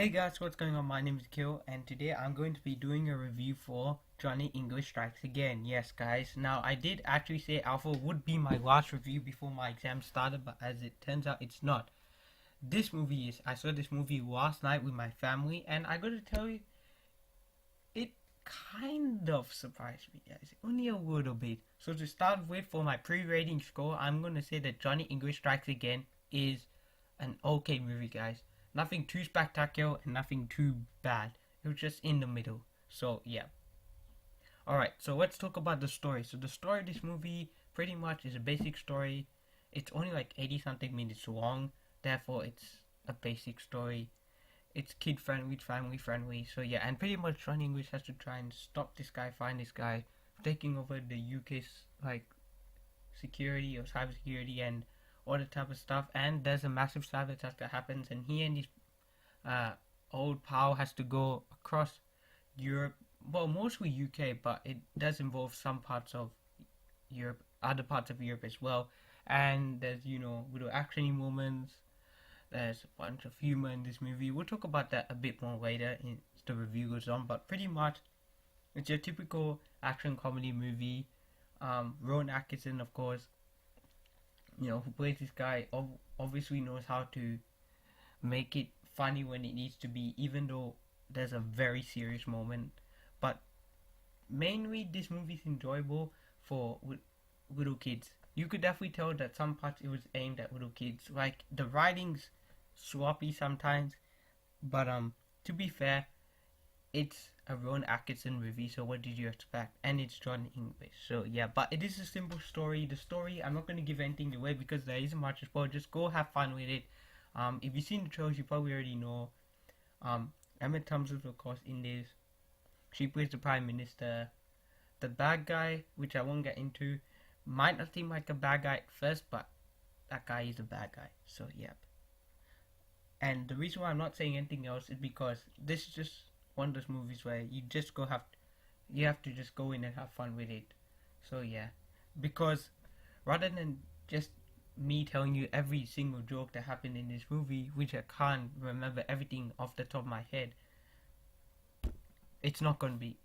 Hey guys, what's going on? My name is Kerr, and today I'm going to be doing a review for Johnny English Strikes Again. Yes, guys. Now, I did actually say Alpha would be my last review before my exam started, but as it turns out, it's not. This movie is. I saw this movie last night with my family, and I gotta tell you, it kind of surprised me, guys. Only a little bit. So to start with, for my pre-rating score, I'm gonna say that Johnny English Strikes Again is an okay movie, guys. Nothing too spectacular and nothing too bad. It was just in the middle. So yeah. Alright, so let's talk about the story. So the story of this movie pretty much is a basic story. It's only like 80 something minutes long. Therefore it's a basic story. It's kid friendly, family friendly. So yeah, and pretty much Johnny English has to try and stop this guy, find this guy, taking over the UK's like security or cyber security and all the type of stuff. And there's a massive cyber attack that happens, and he and his old pal has to go across Europe. Well, mostly UK, but it does involve some parts of Europe, other parts of Europe as well. And there's little actiony moments. There's a bunch of humor in this movie. We'll talk about that a bit more later as the review goes on. But pretty much, it's your typical action comedy movie. Rowan Atkinson, of course, who plays this guy, obviously knows how to make it funny when it needs to be, even though there's a very serious moment. But mainly, this movie is enjoyable for little kids. You could definitely tell that some parts it was aimed at little kids. Like the writing's sloppy sometimes, but to be fair, it's a Rowan Atkinson movie, so what did you expect? And it's John English, so yeah. But it is a simple story. The story, I'm not going to give anything away because there isn't much to spoil. Just go have fun with it. If you've seen the trailers, you probably already know. Emma Thompson's of course in this. She plays the Prime Minister. The bad guy, which I won't get into, might not seem like a bad guy at first, but that guy is a bad guy. So yep. And the reason why I'm not saying anything else is because this is just one of those movies where you have to just go in and have fun with it. So yeah, because rather than just me telling you every single joke that happened in this movie, which I can't remember everything off the top of my head, it's not gonna be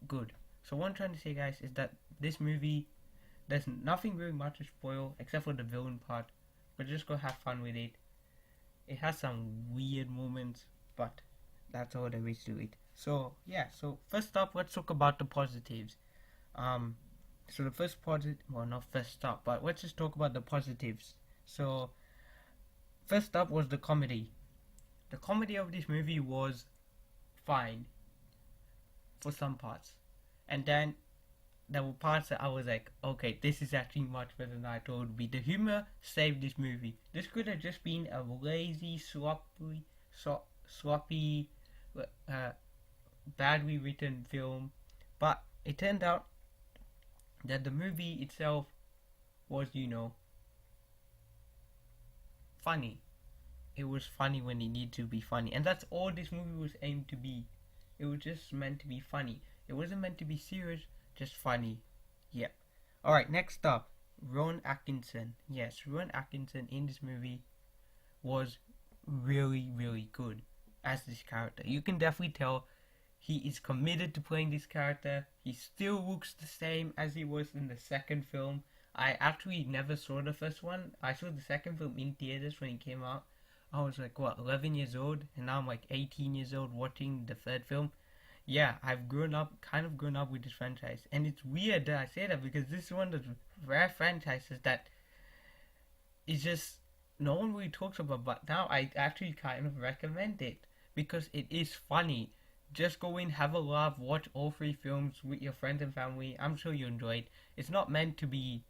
good. So what I'm trying to say, guys, is that this movie, there's nothing really much to spoil except for the villain part, but just go have fun with it. It has some weird moments, but that's all there is to it. So yeah, so first up, let's talk about the positives. So the first positive, well, not first up, but let's just talk about the positives. So first up was the comedy. The comedy of this movie was fine for some parts, and then there were parts that I was like, okay, this is actually much better than I thought it would be. The humor saved this movie. This could have just been a lazy, sloppy, badly written film, but it turned out that the movie itself was, funny. It was funny when it needed to be funny, and that's all this movie was aimed to be. It was just meant to be funny. It wasn't meant to be serious, just funny. Yep. Alright, next up, Rowan Atkinson. Yes, Rowan Atkinson in this movie was really, really good as this character. You can definitely tell he is committed to playing this character. He still looks the same as he was in the second film. I actually never saw the first one. I saw the second film in theaters when it came out. I was like, 11 years old? And now I'm like 18 years old watching the third film. Yeah, I've kind of grown up with this franchise. And it's weird that I say that because this is one of the rare franchises that is just no one really talks about. But now I actually kind of recommend it because it is funny. Just go in, have a laugh, watch all three films with your friends and family. I'm sure you'll enjoy it. It's not meant to be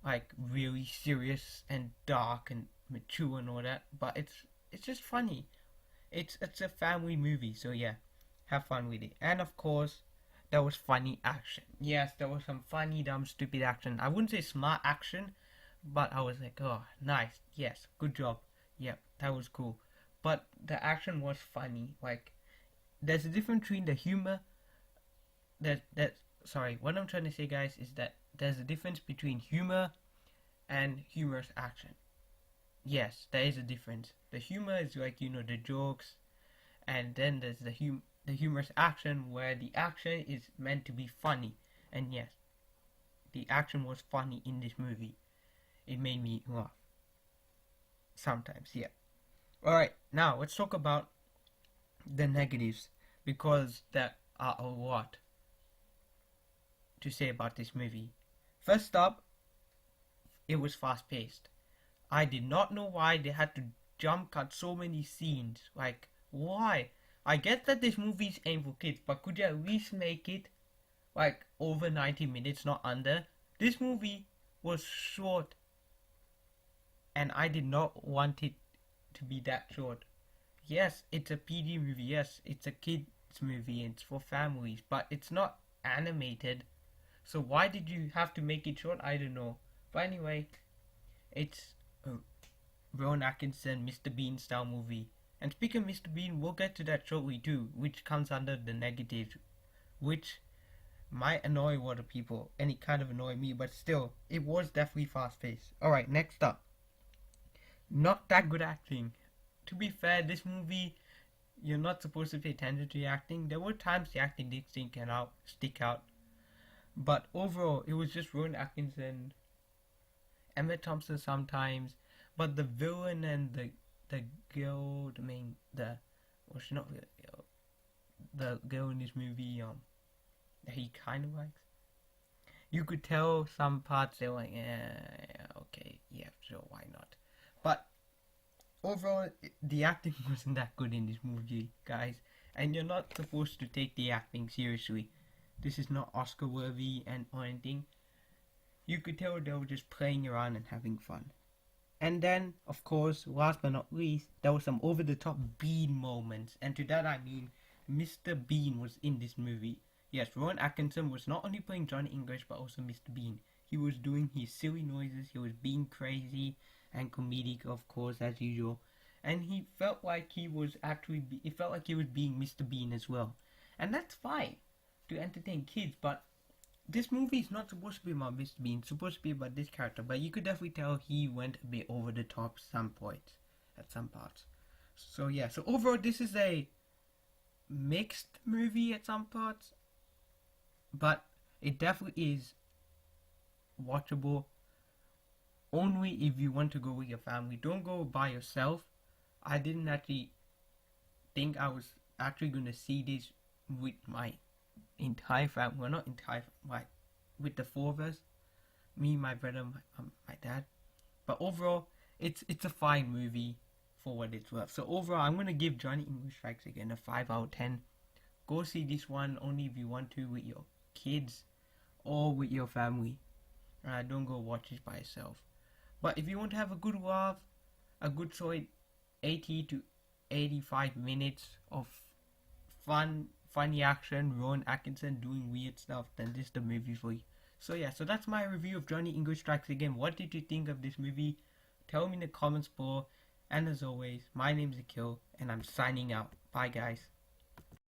like really serious and dark and mature and all that, but it's just funny. It's a family movie, so yeah, have fun with it. And of course, there was funny action. Yes, there was some funny, dumb, stupid action. I wouldn't say smart action, but I was like, oh, nice, yes, good job. Yep, that was cool. But the action was funny. Like, there's a difference between the humor. What I'm trying to say, guys, is that there's a difference between humor and humorous action. Yes, there is a difference. The humor is like, the jokes and then there's the humorous action where the action is meant to be funny, and yes, the action was funny in this movie. It made me laugh sometimes. Yeah. All right, now let's talk about the negatives because there are a lot to say about this movie. First up, it was fast paced. I did not know why they had to jump cut so many scenes. Like, why? I get that this movie's aimed for kids, but could you at least make it like over 90 minutes, not under? This movie was short, and I did not want it to be that short. Yes, it's a PG movie. Yes, it's a kids movie. It's for families, but it's not animated. So why did you have to make it short? I don't know. But anyway, it's a Rowan Atkinson, Mr. Bean style movie. And speaking of Mr. Bean, we'll get to that shortly too, which comes under the negatives, which might annoy a lot of people, and it kind of annoyed me, but still, it was definitely fast paced. Alright, next up. Not that good acting. To be fair, this movie, you're not supposed to pay attention to the acting. There were times the acting did stick out. But overall, it was just Rowan Atkinson, Emma Thompson sometimes, but the villain and the girl, well, she's not really the girl in this movie, that he kind of likes. You could tell some parts they were like, okay, yeah, sure, why not? But overall, the acting wasn't that good in this movie, guys. And you're not supposed to take the acting seriously. This is not Oscar worthy or anything. You could tell they were just playing around and having fun. And then, of course, last but not least, there were some over-the-top Bean moments. And to that I mean, Mr. Bean was in this movie. Yes, Rowan Atkinson was not only playing Johnny English, but also Mr. Bean. He was doing his silly noises, he was being crazy and comedic, of course, as usual. And he felt like he was it felt like he was being Mr. Bean as well. And that's fine to entertain kids, but this movie is not supposed to be about Mr. Bean, it's supposed to be about this character, but you could definitely tell he went a bit over the top at some parts. So yeah, so overall this is a mixed movie at some parts, but it definitely is watchable only if you want to go with your family. Don't go by yourself. I didn't actually think I was actually going to see this with my entire family. Well, not entire, like with the four of us, me, my brother, my dad. But overall, it's a fine movie for what it's worth. So overall, I'm gonna give Johnny English Strikes Again a 5 out of 10. Go see this one only if you want to with your kids or with your family. Don't go watch it by yourself. But if you want to have a good laugh, a good solid 80 to 85 minutes of funny action, Rowan Atkinson doing weird stuff, then this is the movie for you. So yeah, so that's my review of Johnny English Strikes Again. What did you think of this movie? Tell me in the comments below. And as always, my name is Akil, and I'm signing out. Bye guys.